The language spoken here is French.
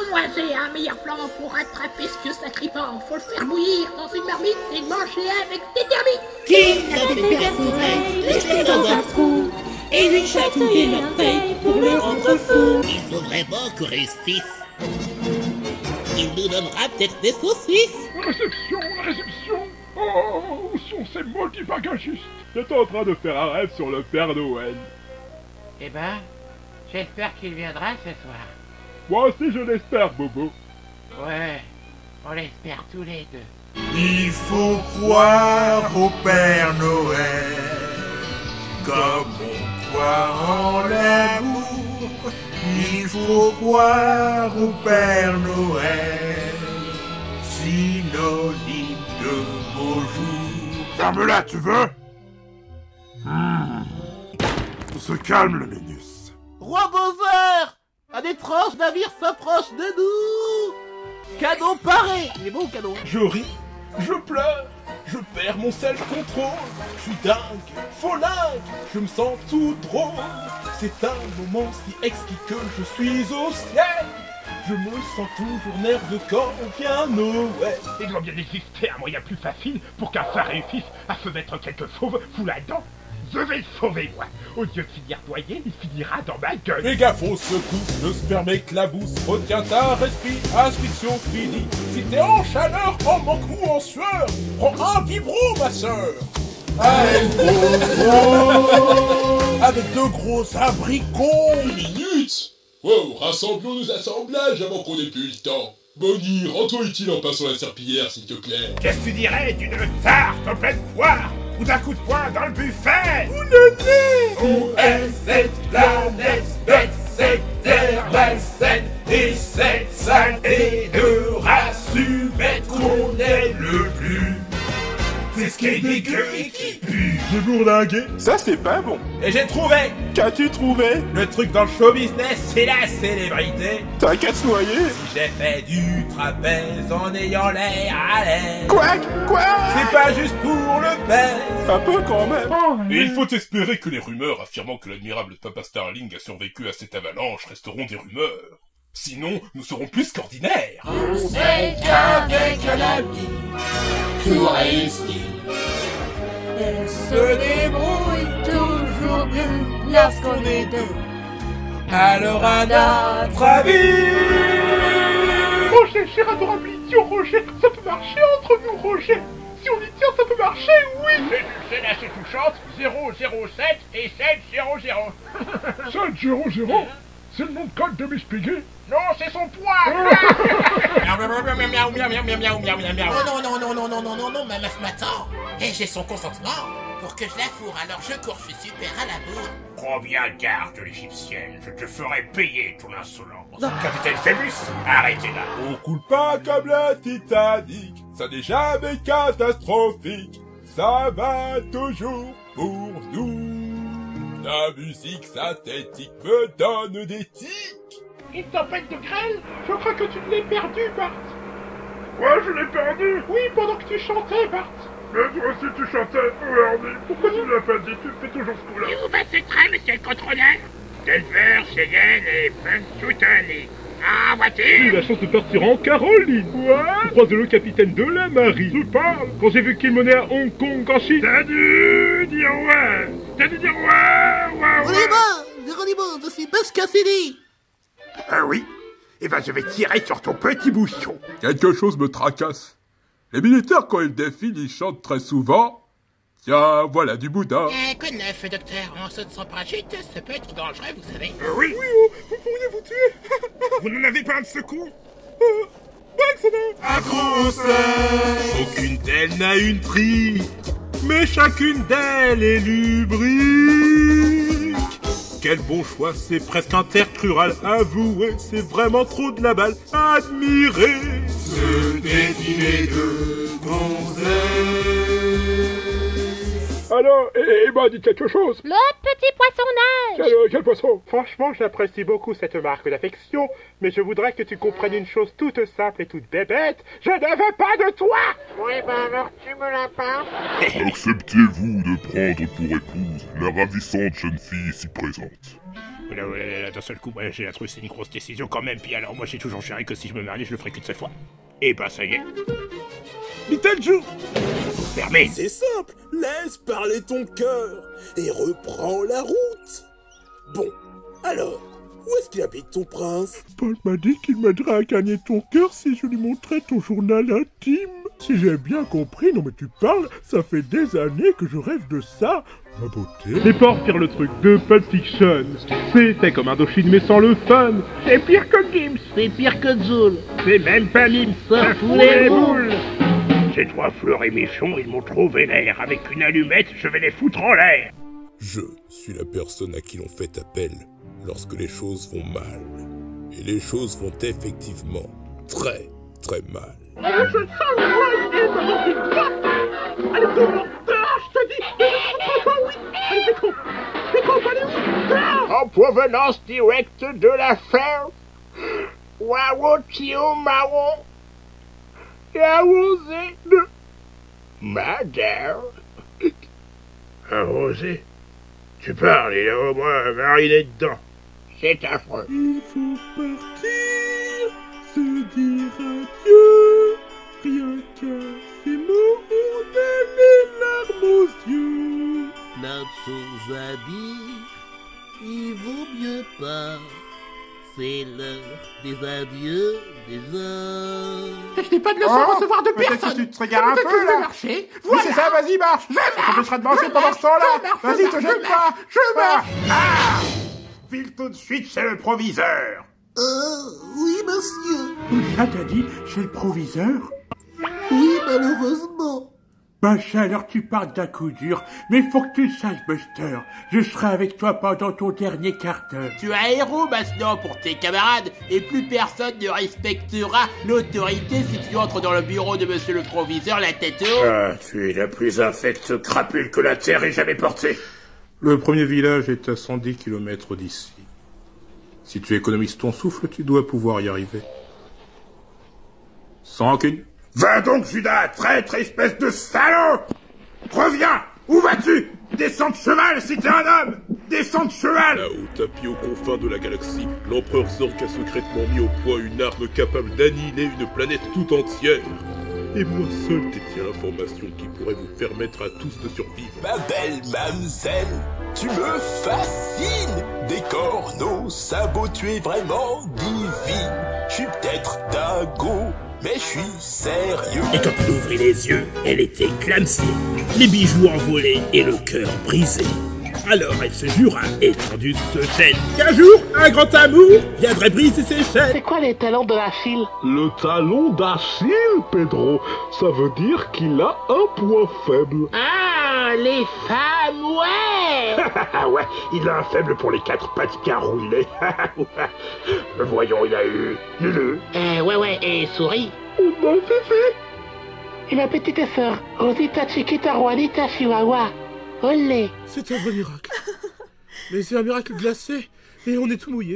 moi j'ai un meilleur plan pour attraper ce vieux sacripant. Faut le faire bouillir dans une marmite et le manger avec des termites. Qui a des personnels, laisse-les dans un trou et lui chatouiller la tête pour le rendre fou. Il faut vraiment qu'on réussisse. Il nous donnera peut-être des saucisses. Réception, réception. Oh, où sont ces maudits bagagistes? J'étais en train de faire un rêve sur le Père Noël. Eh ben, j'espère qu'il viendra ce soir. Moi aussi je l'espère, Bobo. Ouais, on l'espère tous les deux. Il faut croire au Père Noël, comme on croit en l'amour. Il faut croire au Père Noël, synonyme de beau jour. Ferme-la, tu veux? On se calme, le Ménus. Roi Bowser! Un étrange navire s'approche de nous! Cadeau paré! Il est beau, cadeau! Je ris, je pleure, je perds mon self-control. Je suis dingue, folingue, je me sens tout drôle. C'est un moment si exquis que je suis au ciel. Je me sens toujours nerveux quand vient Noël. Il doit bien exister un moyen plus facile pour qu'un phare réussisse à se mettre quelques fauves sous la dent. Je vais le sauver, moi. Au lieu de finir noyé, il finira dans ma gueule. Fais gaffe aux secousses, le sperme éclabousse. Retiens ta respire, asphyxion finie. Si t'es en chaleur, en manque ou en sueur, prends un vibro, ma sœur. Avec de gros abricots. Minute. Wow, rassemblons nos assemblages avant qu'on ait plus le temps. Bonnie, rends-toi utile en passant la serpillière, s'il te plaît. Qu'est-ce que tu dirais d'une tarte en pleine poire ou d'un coup de poing dans le buffet? Où est cette planète bête, cette terre malsaine et cette saleté de race humaine qu'on est le plus? C'est ce qui est dégueu et qui pue. J'ai bourlingué. Ça, c'est pas bon. Et j'ai trouvé. Qu'as-tu trouvé? Le truc dans le show business, c'est la célébrité. T'as qu'à te noyer. J'ai fait du trapèze en ayant l'air à l'aise. Quoi? C'est pas juste pour le pèse. Un peu quand même. Et il faut espérer que les rumeurs affirmant que l'admirable Papa Starling a survécu à cette avalanche resteront des rumeurs. Sinon, nous serons plus qu'ordinaires. On sait qu'avec l'ami, tout réussit. Elle se débrouille toujours mieux lorsqu'on est deux. Alors à notre avis. Roger, cher adorable idiot, Roger, ça peut marcher entre nous, Roger. Si on y tient, ça peut marcher, oui. C'est assez touchante, 007 et 700. 700? C'est le nom de code de Miss Piggy? Non, c'est son poids. Non, maman, m'attend. Et j'ai son consentement pour que je la fourre, alors je cours, je suis super à la bourre. Prends bien garde, l'égyptienne, je te ferai payer ton insolence. Capitaine Phébus, arrêtez là. On coule pas comme le Titanic, ça n'est jamais catastrophique. Ça va toujours pour nous. La musique synthétique me donne des tics. Une tempête de grêle? Je crois que tu l'as perdu, Bart. Quoi, je l'ai perdu? Oui, pendant que tu chantais, Bart. Mais toi aussi tu chantais, Ernie. Pourquoi tu ne l'as pas dit? Tu fais toujours ce coup-là. Où va ce train, monsieur le contrôleur? Denver, Cheyenne et Pennsylvanie. Ah, voiture! J'ai eu la chance de partir en Caroline. Quoi? Je croise le capitaine de la marine. Je parle. Quand j'ai vu qu'il menait à Hong Kong en Chine. T'as dû dire ouais. Geronimo, je suis Buzz Cassidy. Ah oui? Eh ben je vais tirer sur ton petit bouchon. Quelque chose me tracasse. Les militaires, quand ils défilent, ils chantent très souvent. Tiens, voilà du boudin. Quoi de neuf, docteur? En saut sans parachute, ça peut être dangereux, vous savez. Oui, vous pourriez vous tuer. Vous n'en avez pas un de secours? À grosse, aucune d'elles n'a une trique, mais chacune d'elles est lubrique. Quel bon choix, c'est presque intercrural. Avouez, c'est vraiment trop de la balle. Admirez Ce défilé de gonzesses. Alors, dites quelque chose. Le petit poissonnage. Quel poisson? Franchement, j'apprécie beaucoup cette marque d'affection, mais je voudrais que tu comprennes une chose toute simple et toute bébête. Je ne veux pas de toi. Oui, ben alors tu me la passes. Acceptez-vous de prendre pour épouse la ravissante jeune fille ici présente? Là, d'un seul coup, moi, j'ai trouvé c'est une grosse décision quand même. Puis alors, moi, j'ai toujours géré que si je me mariais, je le ferais qu'une seule fois. Et bah, ça y est. Beetlejuice! Fermé! C'est simple, laisse parler ton cœur et reprends la route. Bon, alors, où est-ce qu'il habite ton prince? Paul m'a dit qu'il m'aiderait à gagner ton cœur si je lui montrais ton journal intime. Si j'ai bien compris, non mais tu parles, ça fait des années que je rêve de ça. Ma beauté. C'est pour faire le truc de Pulp Fiction. C'est comme Indochine mais sans le fun. C'est pire que Gims. C'est pire que Zool. C'est même pas Mims. Ça fout les boules. Ces trois fleurs et méchants, ils m'ont trop vénère. Avec une allumette, je vais les foutre en l'air. Je suis la personne à qui l'on fait appel lorsque les choses vont mal. Et les choses vont effectivement très, très mal. Je sens la voix énorme. Allez, cours, dehors, je te dis. Oui, allez, décompe, allez, oui, dehors. En provenance directe de la ferme, Waouh, Tio Marron, et arrosé de madère. Arrosé? Tu parles, il est au moins mariné dedans. C'est affreux. Il faut partir, se dire adieu. Rien qu'à ces mots, on a les larmes aux yeux. Plein de choses à dire, il vaut mieux pas. C'est l'heure des adieux déjà. Je n'ai pas de leçon à recevoir de personne. Tu te regardes un peu là. Marcher. Oui, Voilà. c'est ça, vas-y, marche. Ça t'empêchera de manger pendant ce temps-là. Vas-y, te gêne pas. Je marche. Ah! File tout de suite chez le proviseur. Oui, monsieur. Ça t'a dit, chez le proviseur? Oui, malheureusement. Ben ça, alors tu parles d'un coup dur, mais faut que tu le saches, Buster. Je serai avec toi pendant ton dernier quart d'heure. Tu es un héros maintenant pour tes camarades, et plus personne ne respectera l'autorité si tu entres dans le bureau de monsieur le proviseur la tête haute. Ah, tu es la plus infecte crapule que la Terre ait jamais portée. Le premier village est à 110 km d'ici. Si tu économises ton souffle, tu dois pouvoir y arriver. Sans rancune. Va donc, Judas, traître, espèce de salaud! Reviens! Où vas-tu? Descends de cheval si t'es un homme! Descends de cheval! Là-haut, tapis aux confins de la galaxie, l'empereur Zork a secrètement mis au point une arme capable d'annihiler une planète tout entière. Et moi seul détiens l'information qui pourrait vous permettre à tous de survivre. Ma belle mamselle, tu me fascines. Des corneaux, sabots, tu es vraiment divine. Je suis peut-être dingo, mais je suis sérieux. Et quand il ouvrit les yeux, elle était clumsy, les bijoux envolés et le cœur brisé. Alors elle se jura, étendue ce chaîne, qu'un jour, un grand amour viendrait briser ses chaînes. C'est quoi les talons de l'Achille? Le talon d'Achille, Pedro, ça veut dire qu'il a un point faible. Ah, les femmes, ouais. Ouais, il a un faible pour les 4 pattes carouillées. Voyons, il a eu Lulu. Ouais, et souris. Mon fifi. Et ma petite sœur, Rosita Chiquita Juanita Chihuahua. Olé. C'est un vrai miracle. Mais c'est un miracle glacé, et on est tout mouillé.